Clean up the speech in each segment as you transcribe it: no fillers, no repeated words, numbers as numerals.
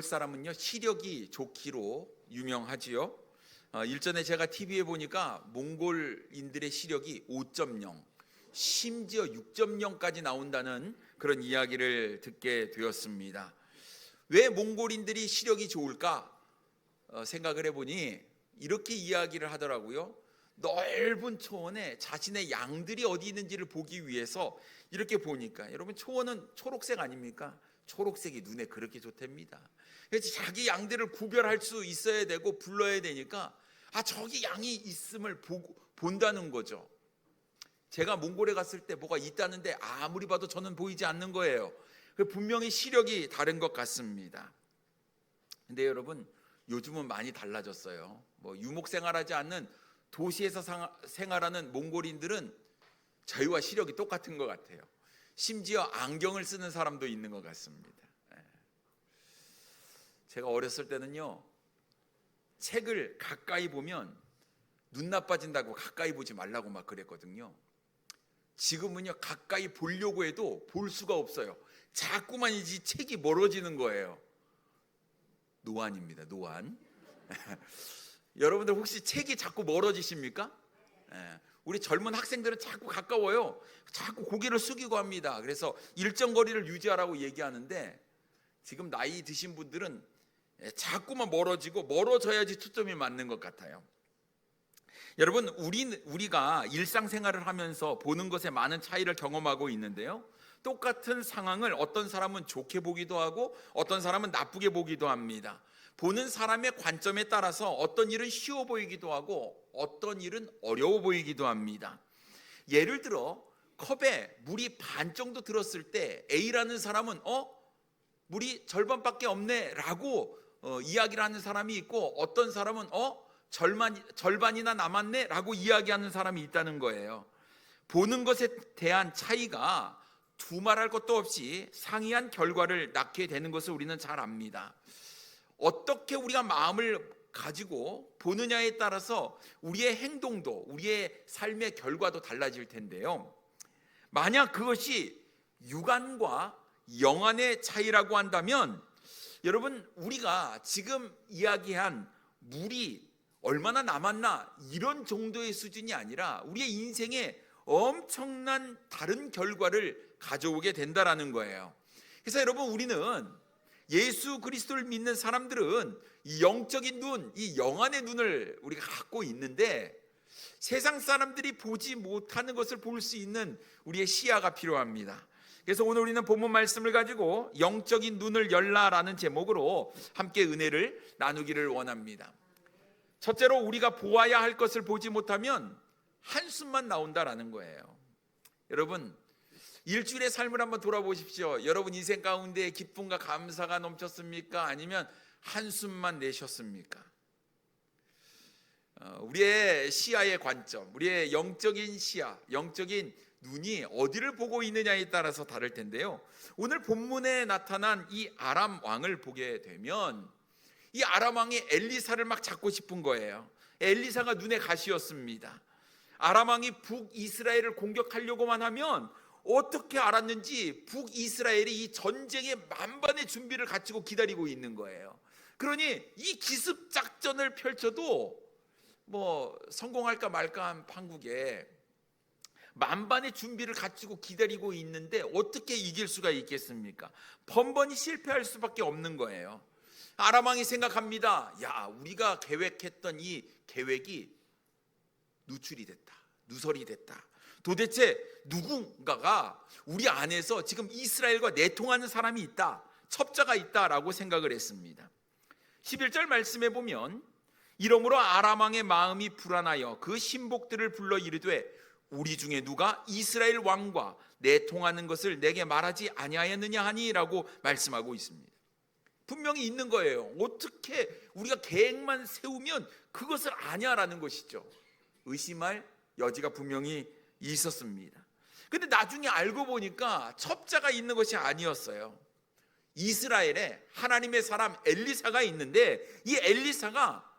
몽골 사람은요 시력이 좋기로 유명하지요. 일전에 제가 TV에 보니까 몽골인들의 시력이 5.0, 심지어 6.0까지 나온다는 그런 이야기를 듣게 되었습니다. 왜 몽골인들이 시력이 좋을까 생각을 해보니 이렇게 이야기를 하더라고요. 넓은 초원에 자신의 양들이 어디 있는지를 보기 위해서 이렇게 보니까, 여러분 초원은 초록색 아닙니까? 초록색이 눈에 그렇게 좋답니다. 그래서 자기 양들을 구별할 수 있어야 되고 불러야 되니까 저기 양이 있음을 본다는 거죠. 제가 몽골에 갔을 때 뭐가 있다는데 아무리 봐도 저는 보이지 않는 거예요. 분명히 시력이 다른 것 같습니다. 근데 여러분 요즘은 많이 달라졌어요. 유목 생활하지 않는 도시에서 생활하는 몽골인들은 저희와 시력이 똑같은 것 같아요. 심지어 안경을 쓰는 사람도 있는 것 같습니다. 제가 어렸을 때는요 책을 가까이 보면 눈 나빠진다고 가까이 보지 말라고 막 그랬거든요. 지금은요 가까이 보려고 해도 볼 수가 없어요. 자꾸만 이 책이 멀어지는 거예요. 노안입니다. 노안. 여러분들 혹시 책이 자꾸 멀어지십니까? 우리 젊은 학생들은 자꾸 가까워요. 자꾸 고개를 숙이고 합니다. 그래서 일정 거리를 유지하라고 얘기하는데 지금 나이 드신 분들은 자꾸만 멀어지고 멀어져야지 초점이 맞는 것 같아요. 여러분 우리가 일상생활을 하면서 보는 것에 많은 차이를 경험하고 있는데요, 똑같은 상황을 어떤 사람은 좋게 보기도 하고 어떤 사람은 나쁘게 보기도 합니다. 보는 사람의 관점에 따라서 어떤 일은 쉬워 보이기도 하고 어떤 일은 어려워 보이기도 합니다. 예를 들어 컵에 물이 반 정도 들었을 때 A라는 사람은 물이 절반밖에 없네 라고 이야기를 하는 사람이 있고, 어떤 사람은 절반이나 남았네 라고 이야기하는 사람이 있다는 거예요. 보는 것에 대한 차이가 두말할 것도 없이 상이한 결과를 낳게 되는 것을 우리는 잘 압니다. 어떻게 우리가 마음을 가지고 보느냐에 따라서 우리의 행동도 우리의 삶의 결과도 달라질 텐데요, 만약 그것이 육안과 영안의 차이라고 한다면 여러분 우리가 지금 이야기한 물이 얼마나 남았나 이런 정도의 수준이 아니라 우리의 인생에 엄청난 다른 결과를 가져오게 된다라는 거예요. 그래서 여러분 우리는 예수 그리스도를 믿는 사람들은 이 영적인 눈, 이 영안의 눈을 우리가 갖고 있는데 세상 사람들이 보지 못하는 것을 볼 수 있는 우리의 시야가 필요합니다. 그래서 오늘 우리는 본문 말씀을 가지고 영적인 눈을 열라라는 제목으로 함께 은혜를 나누기를 원합니다. 첫째로 우리가 보아야 할 것을 보지 못하면 한숨만 나온다라는 거예요. 여러분 일주일의 삶을 한번 돌아보십시오. 여러분 인생 가운데 기쁨과 감사가 넘쳤습니까? 아니면 한숨만 내셨습니까? 우리의 시야의 관점, 우리의 영적인 시야, 영적인 눈이 어디를 보고 있느냐에 따라서 다를 텐데요, 오늘 본문에 나타난 이 아람 왕을 보게 되면 이 아람 왕이 엘리사를 막 잡고 싶은 거예요. 엘리사가 눈에 가시였습니다. 아람 왕이 북이스라엘을 공격하려고만 하면 어떻게 알았는지 북이스라엘이 이 전쟁의 만반의 준비를 갖추고 기다리고 있는 거예요. 그러니 이 기습 작전을 펼쳐도 성공할까 말까 한 판국에 만반의 준비를 갖추고 기다리고 있는데 어떻게 이길 수가 있겠습니까? 번번이 실패할 수밖에 없는 거예요. 아람 왕이 생각합니다. 우리가 계획했던 이 계획이 누출이 됐다, 누설이 됐다. 도대체 누군가가 우리 안에서 지금 이스라엘과 내통하는 사람이 있다, 첩자가 있다라고 생각을 했습니다. 11절 말씀에 보면 이러므로 아람 왕의 마음이 불안하여 그 신복들을 불러 이르되 우리 중에 누가 이스라엘 왕과 내통하는 것을 내게 말하지 아니하였느냐 하니라고 말씀하고 있습니다. 분명히 있는 거예요. 어떻게 우리가 계획만 세우면 그것을 아냐라는 것이죠. 의심할 여지가 분명히 있었습니다. 근데 나중에 알고 보니까 첩자가 있는 것이 아니었어요. 이스라엘에 하나님의 사람 엘리사가 있는데 이 엘리사가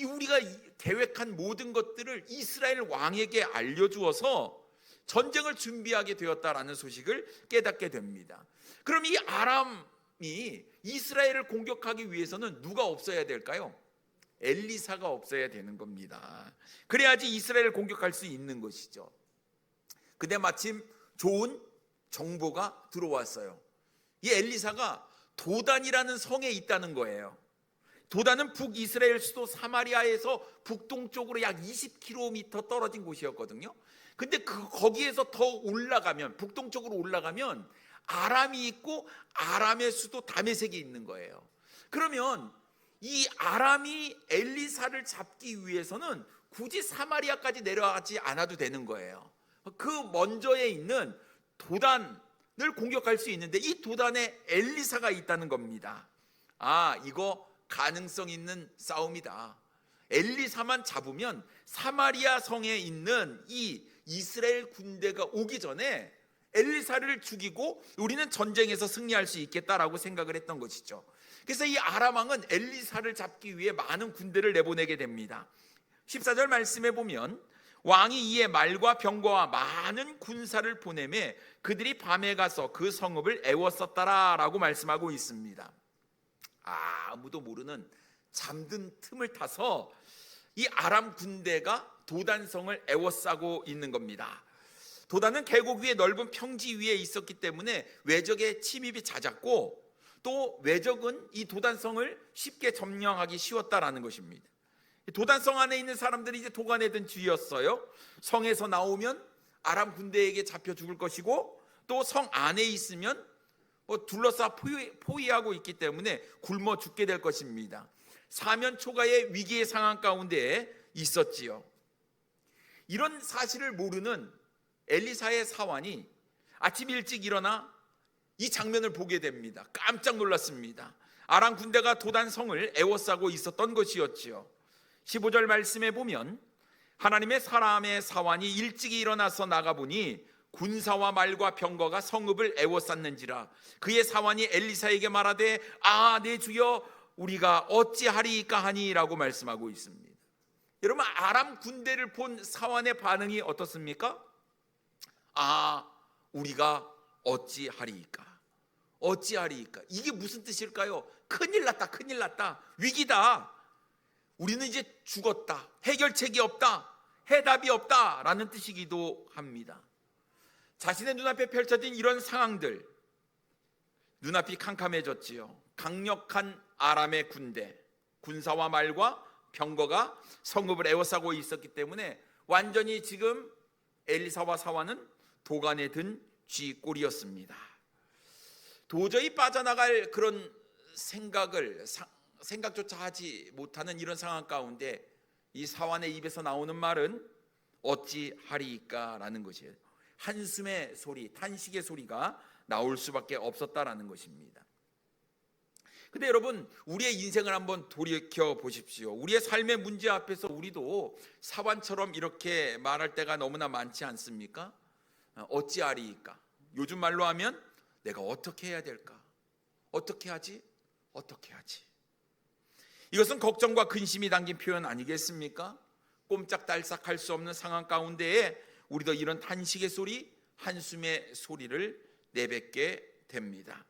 우리가 계획한 모든 것들을 이스라엘 왕에게 알려주어서 전쟁을 준비하게 되었다라는 소식을 깨닫게 됩니다. 그럼 이 아람이 이스라엘을 공격하기 위해서는 누가 없어야 될까요? 엘리사가 없어야 되는 겁니다. 그래야지 이스라엘을 공격할 수 있는 것이죠. 근데 마침 좋은 정보가 들어왔어요. 이 엘리사가 도단이라는 성에 있다는 거예요. 도단은 북이스라엘 수도 사마리아에서 북동쪽으로 약 20km 떨어진 곳이었거든요. 근데 거기에서 더 올라가면, 북동쪽으로 올라가면 아람이 있고 아람의 수도 다메섹이 있는 거예요. 그러면 이 아람이 엘리사를 잡기 위해서는 굳이 사마리아까지 내려가지 않아도 되는 거예요. 그 먼저에 있는 도단을 공격할 수 있는데 이 도단에 엘리사가 있다는 겁니다. 이거 가능성 있는 싸움이다. 엘리사만 잡으면 사마리아 성에 있는 이 이스라엘 군대가 오기 전에 엘리사를 죽이고 우리는 전쟁에서 승리할 수 있겠다라고 생각을 했던 것이죠. 그래서 이 아람 왕은 엘리사를 잡기 위해 많은 군대를 내보내게 됩니다. 14절 말씀에 보면 왕이 이에 말과 병거와 많은 군사를 보내매 그들이 밤에 가서 그 성읍을 애워쌌더라라고 말씀하고 있습니다. 아무도 모르는 잠든 틈을 타서 이 아람 군대가 도단성을 애워싸고 있는 겁니다. 도단은 계곡 위에 넓은 평지 위에 있었기 때문에 외적의 침입이 잦았고 또 외적은 이 도단성을 쉽게 점령하기 쉬웠다라는 것입니다. 도단성 안에 있는 사람들이 이제 도가내던 쥐였어요. 성에서 나오면 아람 군대에게 잡혀 죽을 것이고 또 성 안에 있으면 둘러싸 포위하고 있기 때문에 굶어 죽게 될 것입니다. 사면 초가의 위기의 상황 가운데 있었지요. 이런 사실을 모르는 엘리사의 사환이 아침 일찍 일어나 이 장면을 보게 됩니다. 깜짝 놀랐습니다. 아람 군대가 도단성을 애워싸고 있었던 것이었지요. 15절 말씀에 보면 하나님의 사람의 사환이 일찍 일어나서 나가보니 군사와 말과 병거가 성읍을 애워쌌는지라. 그의 사환이 엘리사에게 말하되 내 주여 우리가 어찌하리이까 하니라고 말씀하고 있습니다. 여러분, 아람 군대를 본 사환의 반응이 어떻습니까? 우리가 어찌하리이까? 어찌하리이까? 이게 무슨 뜻일까요? 큰일 났다, 큰일 났다, 위기다, 우리는 이제 죽었다, 해결책이 없다, 해답이 없다 라는 뜻이기도 합니다. 자신의 눈앞에 펼쳐진 이런 상황들, 눈앞이 캄캄해졌지요. 강력한 아람의 군대, 군사와 말과 병거가 성읍을 애워싸고 있었기 때문에 완전히 지금 엘리사와 사환은 도간에 든 쥐꼴이었습니다. 도저히 빠져나갈 그런 생각조차 하지 못하는 이런 상황 가운데 이 사환의 입에서 나오는 말은 어찌하리이까 라는 것이에요. 한숨의 소리, 탄식의 소리가 나올 수밖에 없었다라는 것입니다. 근데 여러분, 우리의 인생을 한번 돌이켜 보십시오. 우리의 삶의 문제 앞에서 우리도 사환처럼 이렇게 말할 때가 너무나 많지 않습니까? 어찌하리이까? 요즘 말로 하면 내가 어떻게 해야 될까? 어떻게 하지? 어떻게 하지? 이것은 걱정과 근심이 담긴 표현 아니겠습니까? 꼼짝달싹 할 수 없는 상황 가운데에 우리도 이런 탄식의 소리, 한숨의 소리를 내뱉게 됩니다.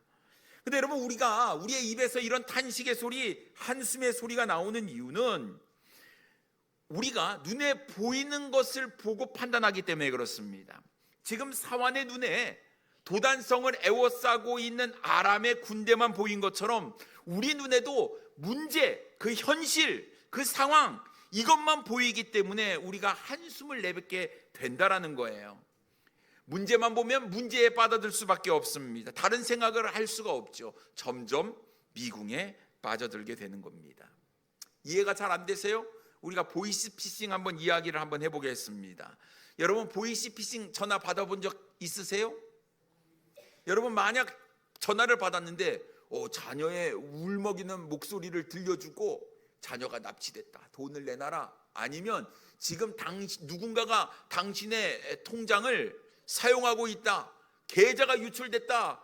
근데 여러분, 우리의 입에서 이런 탄식의 소리, 한숨의 소리가 나오는 이유는 우리가 눈에 보이는 것을 보고 판단하기 때문에 그렇습니다. 지금 사환의 눈에 도단성을 애워싸고 있는 아람의 군대만 보인 것처럼 우리 눈에도 문제, 그 현실, 그 상황, 이것만 보이기 때문에 우리가 한숨을 내뱉게 된다라는 거예요. 문제만 보면 문제에 빠져들 수밖에 없습니다. 다른 생각을 할 수가 없죠. 점점 미궁에 빠져들게 되는 겁니다. 이해가 잘 안 되세요? 우리가 보이스피싱 한번 이야기를 한번 해보겠습니다. 여러분, 보이스피싱 전화 받아본 적 있으세요? 여러분, 만약 전화를 받았는데 자녀의 울먹이는 목소리를 들려주고 자녀가 납치됐다, 돈을 내놔라, 아니면 지금 누군가가 당신의 통장을 사용하고 있다, 계좌가 유출됐다,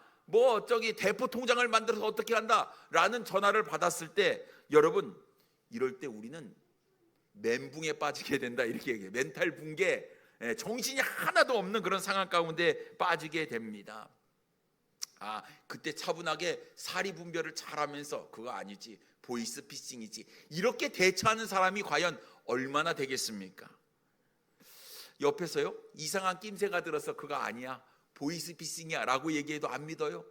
대포 통장을 만들어서 어떻게 한다 라는 전화를 받았을 때, 여러분, 이럴 때 우리는 멘붕에 빠지게 된다, 이렇게 얘기해요. 멘탈 붕괴, 정신이 하나도 없는 그런 상황 가운데 빠지게 됩니다. 그때 차분하게 사리 분별을 잘하면서 그거 아니지, 보이스 피싱이지, 이렇게 대처하는 사람이 과연 얼마나 되겠습니까? 옆에서요, 이상한 낌새가 들어서 그거 아니야, 보이스 피싱이야 라고 얘기해도 안 믿어요.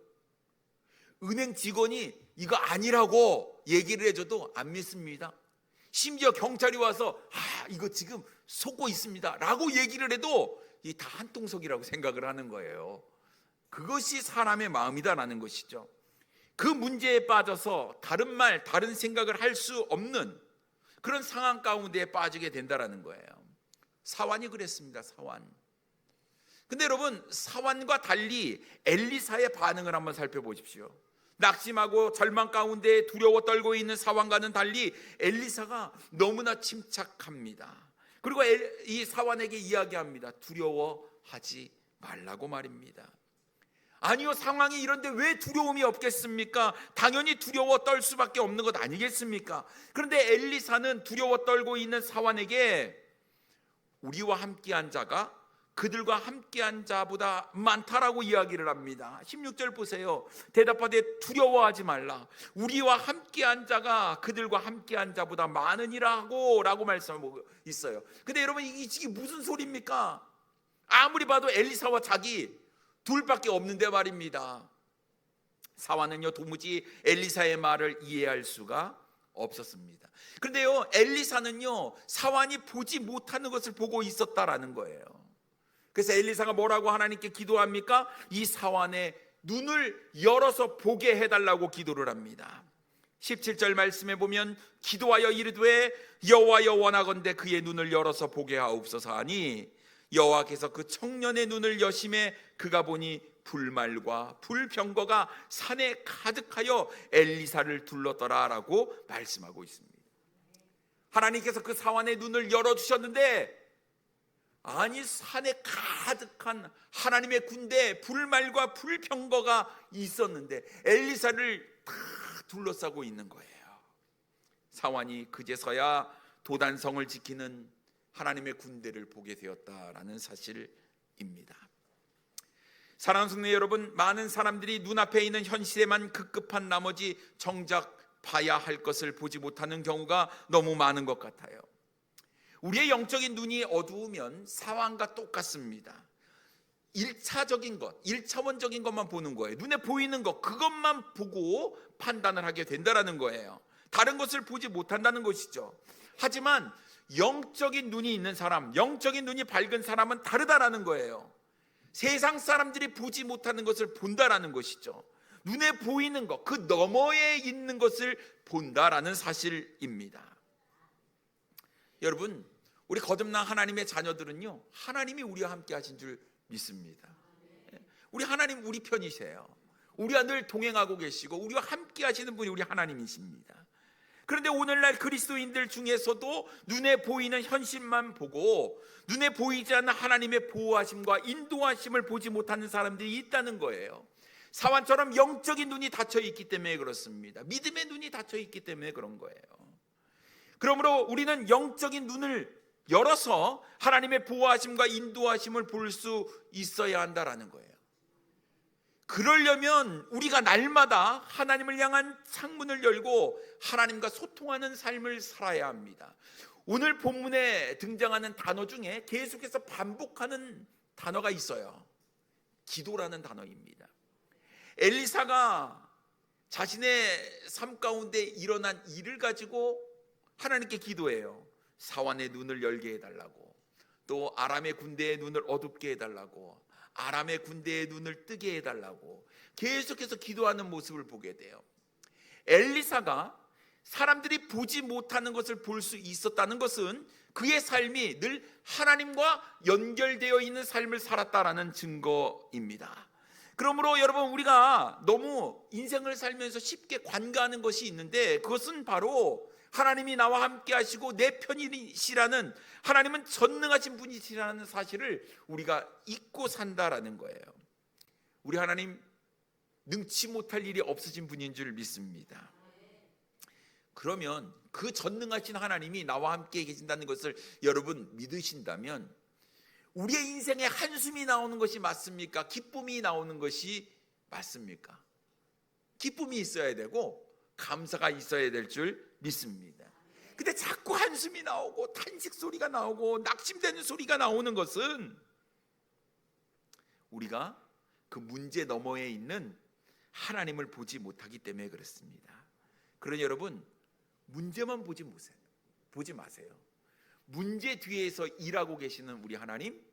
은행 직원이 이거 아니라고 얘기를 해줘도 안 믿습니다. 심지어 경찰이 와서 이거 지금 속고 있습니다 라고 얘기를 해도 이 다 한통속이라고 생각을 하는 거예요. 그것이 사람의 마음이다라는 것이죠. 그 문제에 빠져서 다른 말, 다른 생각을 할 수 없는 그런 상황 가운데에 빠지게 된다라는 거예요. 사환이 그랬습니다. 사환. 근데 여러분, 사환과 달리 엘리사의 반응을 한번 살펴보십시오. 낙심하고 절망 가운데 두려워 떨고 있는 사환과는 달리 엘리사가 너무나 침착합니다. 그리고 이 사환에게 이야기합니다. 두려워하지 말라고 말입니다. 아니요, 상황이 이런데 왜 두려움이 없겠습니까? 당연히 두려워 떨 수밖에 없는 것 아니겠습니까? 그런데 엘리사는 두려워 떨고 있는 사환에게 우리와 함께한 자가 그들과 함께한 자보다 많다라고 이야기를 합니다. 16절 보세요. 대답하되 두려워하지 말라. 우리와 함께한 자가 그들과 함께한 자보다 많으니라고 라고 말씀하고 있어요. 근데 여러분, 이게 무슨 소리입니까? 아무리 봐도 엘리사와 자기 둘밖에 없는데 말입니다. 사환은요, 도무지 엘리사의 말을 이해할 수가 없었습니다. 그런데요, 엘리사는요, 사환이 보지 못하는 것을 보고 있었다라는 거예요. 그래서 엘리사가 뭐라고 하나님께 기도합니까? 이 사환의 눈을 열어서 보게 해달라고 기도를 합니다. 17절 말씀에 보면 기도하여 이르되 여호와여 원하건대 그의 눈을 열어서 보게 하옵소서 하니 여호와께서 그 청년의 눈을 여심해 그가 보니 불말과 불병거가 산에 가득하여 엘리사를 둘렀더라라고 말씀하고 있습니다. 하나님께서 그 사환의 눈을 열어주셨는데 아니, 산에 가득한 하나님의 군대에 불말과 불병거가 있었는데 엘리사를 다 둘러싸고 있는 거예요. 사환이 그제서야 도단성을 지키는 하나님의 군대를 보게 되었다라는 사실입니다. 사랑하는 성도 여러분, 많은 사람들이 눈앞에 있는 현실에만 급급한 나머지 정작 봐야 할 것을 보지 못하는 경우가 너무 많은 것 같아요. 우리의 영적인 눈이 어두우면 사환과 똑같습니다. 1차적인 것, 1차원적인 것만 보는 거예요. 눈에 보이는 것, 그것만 보고 판단을 하게 된다는 거예요. 다른 것을 보지 못한다는 것이죠. 하지만 영적인 눈이 있는 사람, 영적인 눈이 밝은 사람은 다르다라는 거예요. 세상 사람들이 보지 못하는 것을 본다라는 것이죠. 눈에 보이는 것, 그 너머에 있는 것을 본다라는 사실입니다. 여러분, 우리 거듭난 하나님의 자녀들은요, 하나님이 우리와 함께 하신 줄 믿습니다. 우리 하나님 우리 편이세요. 우리와 늘 동행하고 계시고 우리와 함께 하시는 분이 우리 하나님이십니다. 그런데 오늘날 그리스도인들 중에서도 눈에 보이는 현실만 보고 눈에 보이지 않는 하나님의 보호하심과 인도하심을 보지 못하는 사람들이 있다는 거예요. 사환처럼 영적인 눈이 닫혀 있기 때문에 그렇습니다. 믿음의 눈이 닫혀 있기 때문에 그런 거예요. 그러므로 우리는 영적인 눈을 열어서 하나님의 보호하심과 인도하심을 볼 수 있어야 한다라는 거예요. 그러려면 우리가 날마다 하나님을 향한 창문을 열고 하나님과 소통하는 삶을 살아야 합니다. 오늘 본문에 등장하는 단어 중에 계속해서 반복하는 단어가 있어요. 기도라는 단어입니다. 엘리사가 자신의 삶 가운데 일어난 일을 가지고 하나님께 기도해요. 사환의 눈을 열게 해달라고, 또 아람의 군대의 눈을 어둡게 해달라고, 아람의 군대의 눈을 뜨게 해달라고 계속해서 기도하는 모습을 보게 돼요. 엘리사가 사람들이 보지 못하는 것을 볼 수 있었다는 것은 그의 삶이 늘 하나님과 연결되어 있는 삶을 살았다라는 증거입니다. 그러므로 여러분, 우리가 너무 인생을 살면서 쉽게 관가하는 것이 있는데 그것은 바로 하나님이 나와 함께 하시고 내 편이시라는, 하나님은 전능하신 분이시라는 사실을 우리가 잊고 산다라는 거예요. 우리 하나님 능치 못할 일이 없으신 분인 줄 믿습니다. 그러면 그 전능하신 하나님이 나와 함께 계신다는 것을 여러분 믿으신다면 우리의 인생에 한숨이 나오는 것이 맞습니까? 기쁨이 나오는 것이 맞습니까? 기쁨이 있어야 되고 감사가 있어야 될 줄 믿습니다. 근데 자꾸 한숨이 나오고 탄식 소리가 나오고 낙심되는 소리가 나오는 것은 우리가 그 문제 너머에 있는 하나님을 보지 못하기 때문에 그렇습니다. 그러니 여러분, 문제만 보지 마세요. 문제 뒤에서 일하고 계시는 우리 하나님,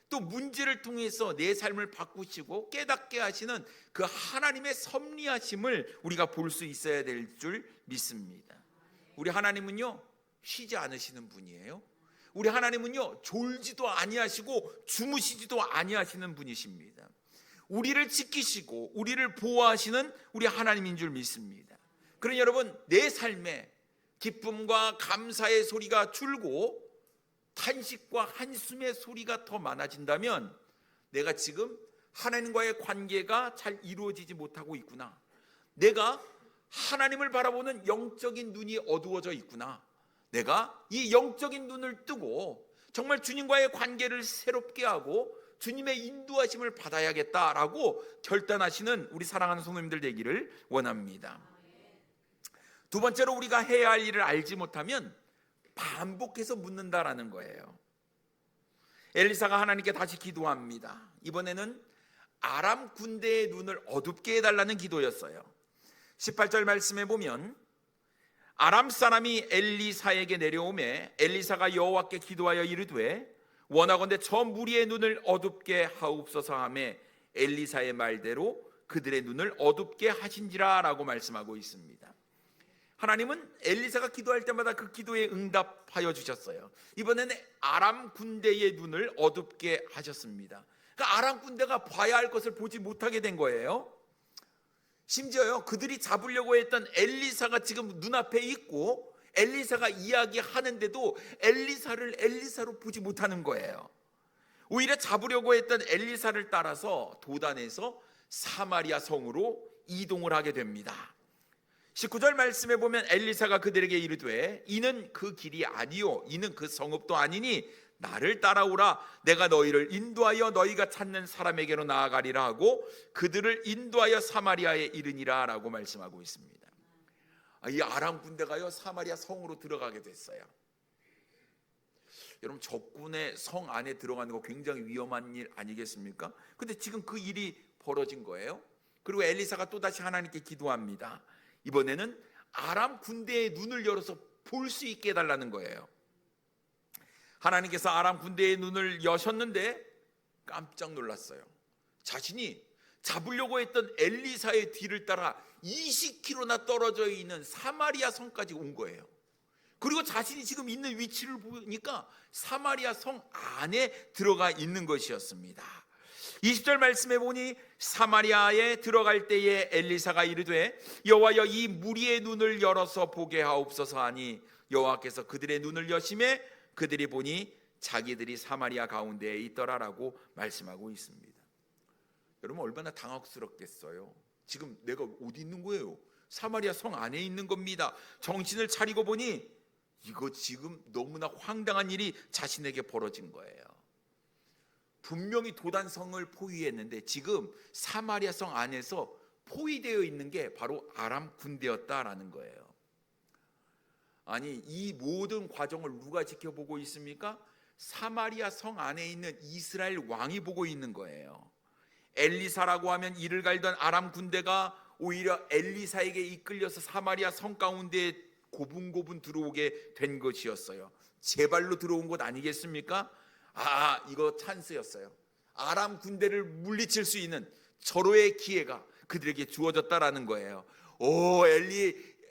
또 문제를 통해서 내 삶을 바꾸시고 깨닫게 하시는 그 하나님의 섭리하심을 우리가 볼 수 있어야 될 줄 믿습니다. 우리 하나님은요, 쉬지 않으시는 분이에요. 우리 하나님은요, 졸지도 아니하시고 주무시지도 아니하시는 분이십니다. 우리를 지키시고 우리를 보호하시는 우리 하나님인 줄 믿습니다. 그러니 여러분, 내 삶에 기쁨과 감사의 소리가 줄고 탄식과 한숨의 소리가 더 많아진다면 내가 지금 하나님과의 관계가 잘 이루어지지 못하고 있구나, 내가 하나님을 바라보는 영적인 눈이 어두워져 있구나, 내가 이 영적인 눈을 뜨고 정말 주님과의 관계를 새롭게 하고 주님의 인도하심을 받아야겠다라고 결단하시는 우리 사랑하는 성도님들 되기를 원합니다. 두 번째로, 우리가 해야 할 일을 알지 못하면 반복해서 묻는다라는 거예요. 엘리사가 하나님께 다시 기도합니다. 이번에는 아람 군대의 눈을 어둡게 해달라는 기도였어요. 18절 말씀에 보면 아람 사람이 엘리사에게 내려오매 엘리사가 여호와께 기도하여 이르되 원하건대 저 무리의 눈을 어둡게 하옵소서 하매 엘리사의 말대로 그들의 눈을 어둡게 하신지라 라고 말씀하고 있습니다. 하나님은 엘리사가 기도할 때마다 그 기도에 응답하여 주셨어요. 이번에는 아람 군대의 눈을 어둡게 하셨습니다. 그러니까 아람 군대가 봐야 할 것을 보지 못하게 된 거예요. 심지어요, 그들이 잡으려고 했던 엘리사가 지금 눈앞에 있고 엘리사가 이야기하는데도 엘리사를 엘리사로 보지 못하는 거예요. 오히려 잡으려고 했던 엘리사를 따라서 도단에서 사마리아 성으로 이동을 하게 됩니다. 19절 말씀에 보면 엘리사가 그들에게 이르되 이는 그 길이 아니요 이는 그 성읍도 아니니 나를 따라오라, 내가 너희를 인도하여 너희가 찾는 사람에게로 나아가리라 하고 그들을 인도하여 사마리아에 이르니라 라고 말씀하고 있습니다. 이 아람 군대가요, 사마리아 성으로 들어가게 됐어요. 여러분, 적군의 성 안에 들어가는 거 굉장히 위험한 일 아니겠습니까? 근데 지금 그 일이 벌어진 거예요. 그리고 엘리사가 또다시 하나님께 기도합니다. 이번에는 아람 군대의 눈을 열어서 볼 수 있게 해달라는 거예요. 하나님께서 아람 군대의 눈을 여셨는데 깜짝 놀랐어요. 자신이 잡으려고 했던 엘리사의 뒤를 따라 20km나 떨어져 있는 사마리아 성까지 온 거예요. 그리고 자신이 지금 있는 위치를 보니까 사마리아 성 안에 들어가 있는 것이었습니다. 20절 말씀해 보니 사마리아에 들어갈 때에 엘리사가 이르되 여호와여 이 무리의 눈을 열어서 보게 하옵소서 하니 여호와께서 그들의 눈을 여심해 그들이 보니 자기들이 사마리아 가운데에 있더라라고 말씀하고 있습니다. 여러분, 얼마나 당혹스럽겠어요. 지금 내가 어디 있는 거예요? 사마리아 성 안에 있는 겁니다. 정신을 차리고 보니 이거 지금 너무나 황당한 일이 자신에게 벌어진 거예요. 분명히 도단성을 포위했는데 지금 사마리아 성 안에서 포위되어 있는 게 바로 아람 군대였다라는 거예요. 아니, 이 모든 과정을 누가 지켜보고 있습니까? 사마리아 성 안에 있는 이스라엘 왕이 보고 있는 거예요. 엘리사라고 하면 이를 갈던 아람 군대가 오히려 엘리사에게 이끌려서 사마리아 성 가운데 고분고분 들어오게 된 것이었어요. 제 발로 들어온 것 아니겠습니까? 이거 찬스였어요. 아람 군대를 물리칠 수 있는 절호의 기회가 그들에게 주어졌다라는 거예요.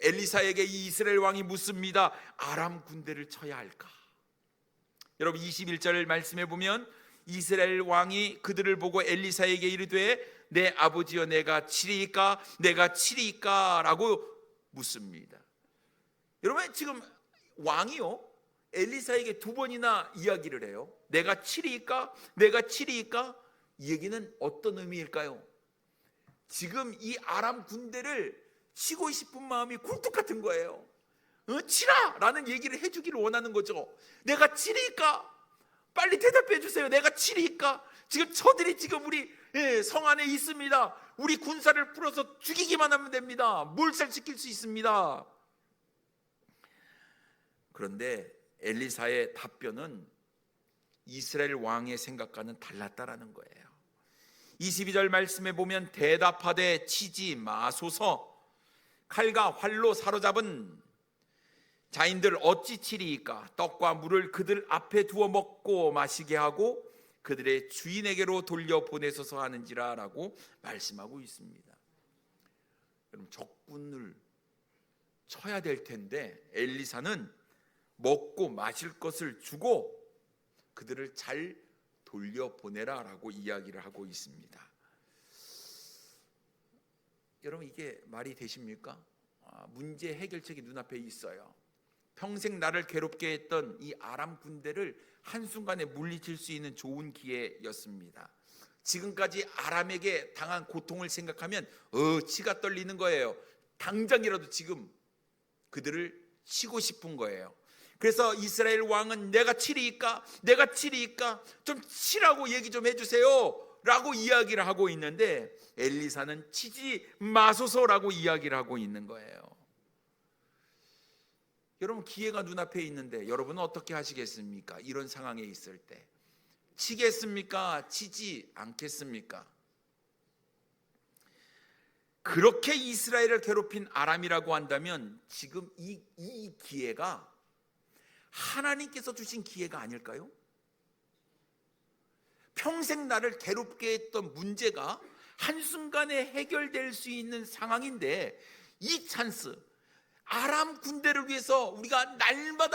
엘리사에게 이 이스라엘 왕이 묻습니다. 아람 군대를 쳐야 할까? 여러분, 21절 말씀해 보면 이스라엘 왕이 그들을 보고 엘리사에게 이르되 내 아버지여 내가 치리이까 내가 치리이까 라고 묻습니다. 여러분, 지금 왕이요 엘리사에게 두 번이나 이야기를 해요. 내가 치리이까 내가 치리이까. 이 얘기는 어떤 의미일까요? 지금 이 아람 군대를 치고 싶은 마음이 굴뚝 같은 거예요. 치라! 라는 얘기를 해주기를 원하는 거죠. 내가 치리이까? 빨리 대답해 주세요. 내가 치리이까? 지금 저들이 지금 우리 성 안에 있습니다. 우리 군사를 풀어서 죽이기만 하면 됩니다. 몰살시킬 수 있습니다. 그런데 엘리사의 답변은 이스라엘 왕의 생각과는 달랐다라는 거예요. 22절 말씀에 보면 대답하되 치지 마소서, 칼과 활로 사로잡은 자인들 어찌 치리이까? 떡과 물을 그들 앞에 두어 먹고 마시게 하고 그들의 주인에게로 돌려보내소서 하는지라 라고 말씀하고 있습니다. 여러분, 적군을 쳐야 될 텐데 엘리사는 먹고 마실 것을 주고 그들을 잘 돌려보내라 라고 이야기를 하고 있습니다. 여러분, 이게 말이 되십니까? 문제 해결책이 눈앞에 있어요. 평생 나를 괴롭게 했던 이 아람 군대를 한순간에 물리칠 수 있는 좋은 기회였습니다. 지금까지 아람에게 당한 고통을 생각하면 치가 떨리는 거예요. 당장이라도 지금 그들을 치고 싶은 거예요. 그래서 이스라엘 왕은 내가 치리이까 좀 치라고 얘기 좀 해주세요 라고 이야기를 하고 있는데 엘리사는 치지 마소서라고 이야기를 하고 있는 거예요. 여러분, 기회가 눈앞에 있는데 여러분은 어떻게 하시겠습니까? 이런 상황에 있을 때 치겠습니까? 치지 않겠습니까? 그렇게 이스라엘을 괴롭힌 아람이라고 한다면 지금 이 기회가 하나님께서 주신 기회가 아닐까요? 평생 나를 괴롭게 했던 문제가 한순간에 해결될 수 있는 상황인데 이 찬스, 아람 군대를 위해서 우리가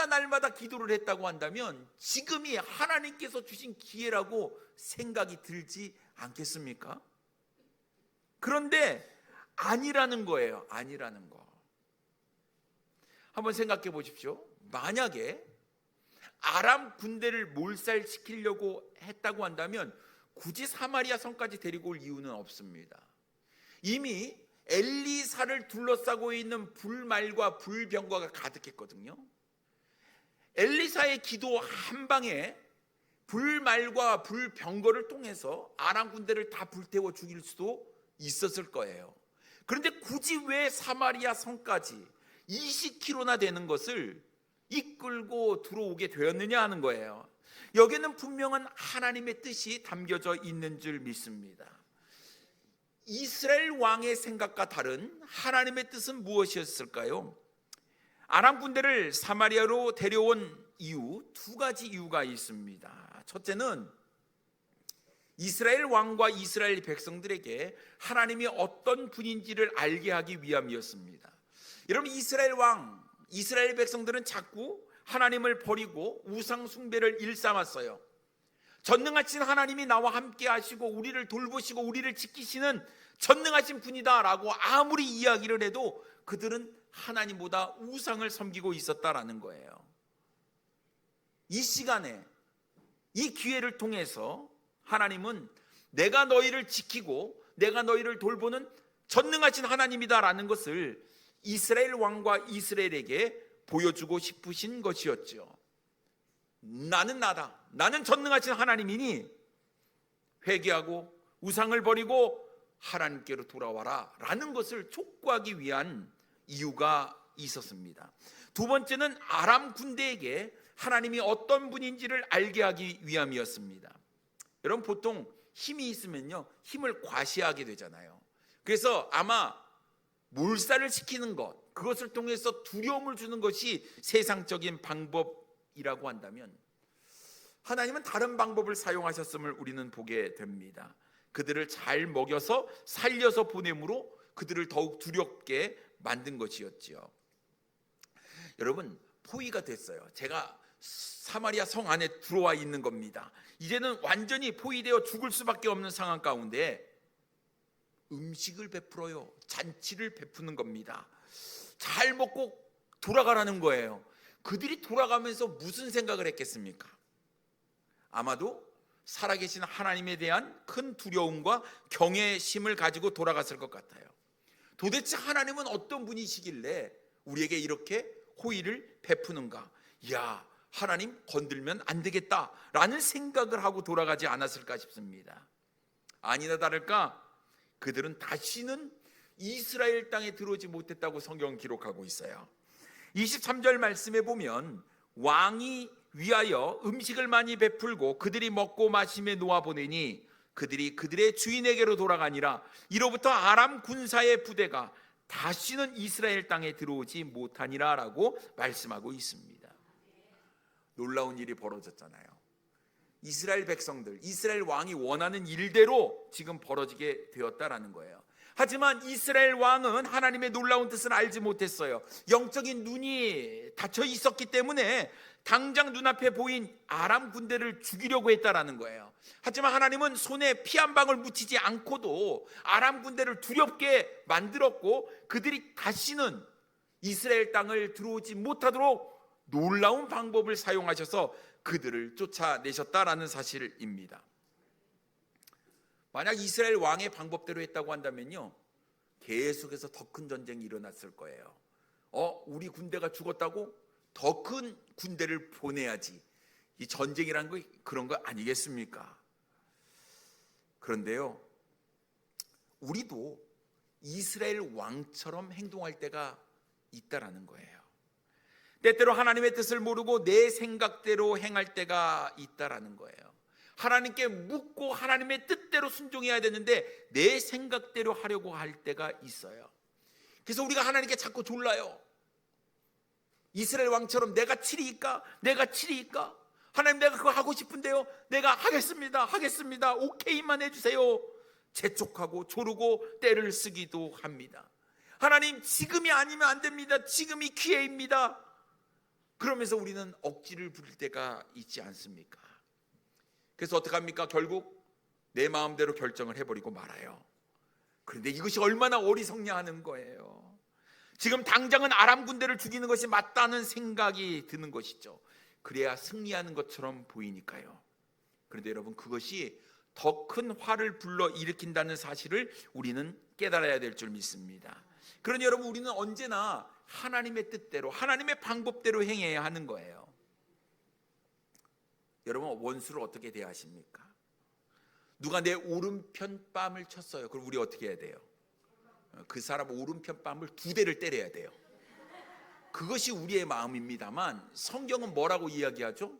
날마다 기도를 했다고 한다면 지금이 하나님께서 주신 기회라고 생각이 들지 않겠습니까? 그런데 아니라는 거예요. 아니라는 거. 한번 생각해 보십시오. 만약에 아람 군대를 몰살시키려고 했다고 한다면 굳이 사마리아 성까지 데리고 올 이유는 없습니다. 이미 엘리사를 둘러싸고 있는 불말과 불병과가 가득했거든요. 엘리사의 기도 한 방에 불말과 불병거를 통해서 아람 군대를 다 불태워 죽일 수도 있었을 거예요. 그런데 굳이 왜 사마리아 성까지 20km나 되는 것을 이끌고 들어오게 되었느냐 하는 거예요. 여기에는 분명한 하나님의 뜻이 담겨져 있는 줄 믿습니다. 이스라엘 왕의 생각과 다른 하나님의 뜻은 무엇이었을까요? 아람 군대를 사마리아로 데려온 이유, 두 가지 이유가 있습니다. 첫째는 이스라엘 왕과 이스라엘 백성들에게 하나님이 어떤 분인지를 알게 하기 위함이었습니다. 여러분, 이스라엘 왕, 이스라엘 백성들은 자꾸 하나님을 버리고 우상 숭배를 일삼았어요. 전능하신 하나님이 나와 함께 하시고 우리를 돌보시고 우리를 지키시는 전능하신 분이다 라고 아무리 이야기를 해도 그들은 하나님보다 우상을 섬기고 있었다라는 거예요. 이 시간에 이 기회를 통해서 하나님은 내가 너희를 지키고 내가 너희를 돌보는 전능하신 하나님이다 라는 것을 이스라엘 왕과 이스라엘에게 보여주고 싶으신 것이었죠. 나는 나다. 나는 전능하신 하나님이니 회개하고 우상을 버리고 하나님께로 돌아와라 라는 것을 촉구하기 위한 이유가 있었습니다. 두 번째는 아람 군대에게 하나님이 어떤 분인지를 알게 하기 위함이었습니다. 여러분, 보통 힘이 있으면요 힘을 과시하게 되잖아요. 그래서 아마 몰살을 시키는 것, 그것을 통해서 두려움을 주는 것이 세상적인 방법이라고 한다면 하나님은 다른 방법을 사용하셨음을 우리는 보게 됩니다. 그들을 잘 먹여서 살려서 보냄으로 그들을 더욱 두렵게 만든 것이었지요. 여러분, 포위가 됐어요. 제가 사마리아 성 안에 들어와 있는 겁니다. 이제는 완전히 포위되어 죽을 수밖에 없는 상황 가운데 음식을 베풀어요. 잔치를 베푸는 겁니다. 잘 먹고 돌아가라는 거예요. 그들이 돌아가면서 무슨 생각을 했겠습니까? 아마도 살아계신 하나님에 대한 큰 두려움과 경외심을 가지고 돌아갔을 것 같아요. 도대체 하나님은 어떤 분이시길래 우리에게 이렇게 호의를 베푸는가? 이야, 하나님 건들면 안 되겠다라는 생각을 하고 돌아가지 않았을까 싶습니다. 아니나 다를까 그들은 다시는 이스라엘 땅에 들어오지 못했다고 성경은 기록하고 있어요. 23절 말씀에 보면 왕이 위하여 음식을 많이 베풀고 그들이 먹고 마심에 놓아보내니 그들이 그들의 주인에게로 돌아가니라. 이로부터 아람 군사의 부대가 다시는 이스라엘 땅에 들어오지 못하니라 라고 말씀하고 있습니다. 놀라운 일이 벌어졌잖아요. 이스라엘 백성들, 이스라엘 왕이 원하는 일대로 지금 벌어지게 되었다라는 거예요. 하지만 이스라엘 왕은 하나님의 놀라운 뜻을 알지 못했어요. 영적인 눈이 닫혀 있었기 때문에 당장 눈앞에 보인 아람 군대를 죽이려고 했다라는 거예요. 하지만 하나님은 손에 피 한 방울 묻히지 않고도 아람 군대를 두렵게 만들었고 그들이 다시는 이스라엘 땅을 들어오지 못하도록 놀라운 방법을 사용하셔서 그들을 쫓아내셨다라는 사실입니다. 만약 이스라엘 왕의 방법대로 했다고 한다면요, 계속해서 더 큰 전쟁이 일어났을 거예요. 우리 군대가 죽었다고 더 큰 군대를 보내야지. 이 전쟁이란 거 그런 거 아니겠습니까? 그런데요, 우리도 이스라엘 왕처럼 행동할 때가 있다라는 거예요. 때때로 하나님의 뜻을 모르고 내 생각대로 행할 때가 있다라는 거예요. 하나님께 묻고 하나님의 뜻대로 순종해야 되는데 내 생각대로 하려고 할 때가 있어요. 그래서 우리가 하나님께 자꾸 졸라요. 이스라엘 왕처럼 내가 치리이까? 내가 치리이까? 하나님, 내가 그거 하고 싶은데요, 내가 하겠습니다 오케이만 해주세요. 재촉하고 조르고 때를 쓰기도 합니다. 하나님, 지금이 아니면 안 됩니다. 지금이 기회입니다. 그러면서 우리는 억지를 부릴 때가 있지 않습니까? 그래서 어떡합니까? 결국 내 마음대로 결정을 해버리고 말아요. 그런데 이것이 얼마나 어리석냐하는 거예요. 지금 당장은 아람 군대를 죽이는 것이 맞다는 생각이 드는 것이죠. 그래야 승리하는 것처럼 보이니까요. 그런데 여러분, 그것이 더 큰 화를 불러 일으킨다는 사실을 우리는 깨달아야 될 줄 믿습니다. 그러니 여러분, 우리는 언제나 하나님의 뜻대로, 하나님의 방법대로 행해야 하는 거예요. 여러분, 원수를 어떻게 대하십니까? 누가 내 오른편 뺨을 쳤어요. 그럼 우리 어떻게 해야 돼요? 그 사람 오른편 뺨을 2대를 때려야 돼요. 그것이 우리의 마음입니다만 성경은 뭐라고 이야기하죠?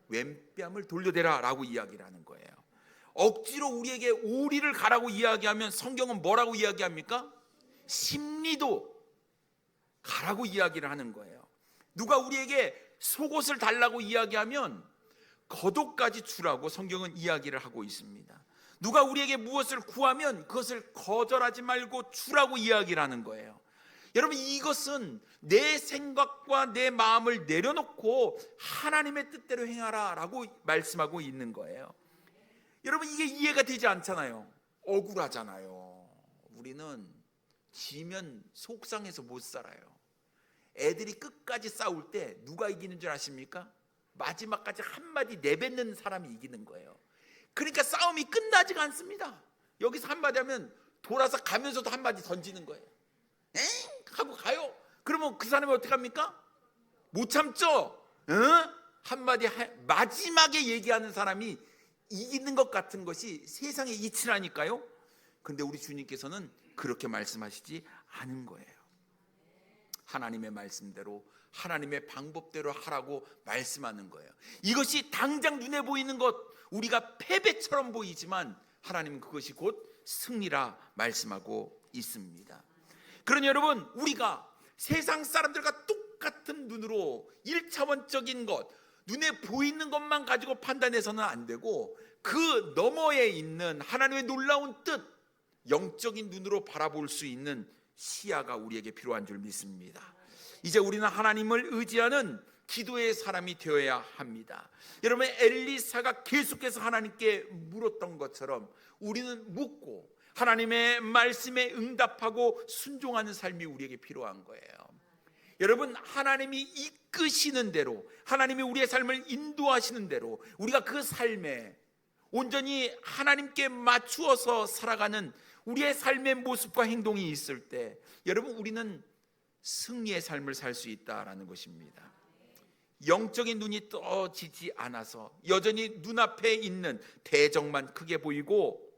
왼뺨을 돌려대라 라고 이야기를 하는 거예요. 억지로 우리에게 오리를 가라고 이야기하면 성경은 뭐라고 이야기합니까? 심리도 가라고 이야기를 하는 거예요. 누가 우리에게 속옷을 달라고 이야기하면 겉옷까지 주라고 성경은 이야기를 하고 있습니다. 누가 우리에게 무엇을 구하면 그것을 거절하지 말고 주라고 이야기를 하는 거예요. 여러분, 이것은 내 생각과 내 마음을 내려놓고 하나님의 뜻대로 행하라 라고 말씀하고 있는 거예요. 여러분, 이게 이해가 되지 않잖아요. 억울하잖아요. 우리는 지면 속상해서 못 살아요. 애들이 끝까지 싸울 때 누가 이기는 줄 아십니까? 마지막까지 한마디 내뱉는 사람이 이기는 거예요. 그러니까 싸움이 끝나지가 않습니다. 여기서 한마디 하면 돌아서 가면서도 한마디 던지는 거예요. 엥? 하고 가요. 그러면 그 사람이 어떻게 합니까? 못 참죠? 한마디 마지막에 얘기하는 사람이 이기는 것 같은 것이 세상의 이치라니까요. 그런데 우리 주님께서는 그렇게 말씀하시지 않은 거예요. 하나님의 말씀대로, 하나님의 방법대로 하라고 말씀하는 거예요. 이것이 당장 눈에 보이는 것, 우리가 패배처럼 보이지만 하나님은 그것이 곧 승리라 말씀하고 있습니다. 그러니 여러분, 우리가 세상 사람들과 똑같은 눈으로 1차원적인 것, 눈에 보이는 것만 가지고 판단해서는 안 되고 그 너머에 있는 하나님의 놀라운 뜻, 영적인 눈으로 바라볼 수 있는 시야가 우리에게 필요한 줄 믿습니다. 이제 우리는 하나님을 의지하는 기도의 사람이 되어야 합니다. 여러분, 엘리사가 계속해서 하나님께 물었던 것처럼 우리는 묻고 하나님의 말씀에 응답하고 순종하는 삶이 우리에게 필요한 거예요. 여러분, 하나님이 이끄시는 대로, 하나님이 우리의 삶을 인도하시는 대로 우리가 그 삶에 온전히 하나님께 맞추어서 살아가는 우리의 삶의 모습과 행동이 있을 때 여러분, 우리는 승리의 삶을 살 수 있다라는 것입니다. 영적인 눈이 떠지지 않아서 여전히 눈앞에 있는 대적만 크게 보이고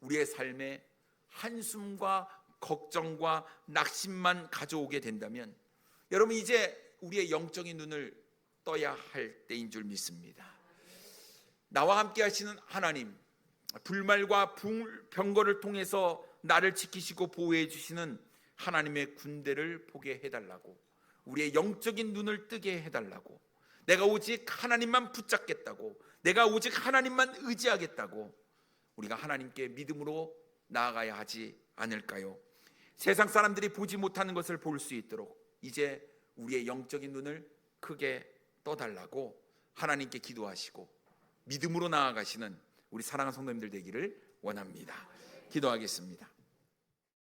우리의 삶에 한숨과 걱정과 낙심만 가져오게 된다면 여러분 이제 우리의 영적인 눈을 떠야 할 때인 줄 믿습니다. 나와 함께 하시는 하나님, 불말과 병거를 통해서 나를 지키시고 보호해 주시는 하나님의 군대를 보게 해달라고, 우리의 영적인 눈을 뜨게 해달라고, 내가 오직 하나님만 붙잡겠다고, 내가 오직 하나님만 의지하겠다고 우리가 하나님께 믿음으로 나아가야 하지 않을까요? 세상 사람들이 보지 못하는 것을 볼 수 있도록 이제 우리의 영적인 눈을 크게 떠달라고 하나님께 기도하시고 믿음으로 나아가시는 우리 사랑하는 성도님들 되기를 원합니다. 기도하겠습니다.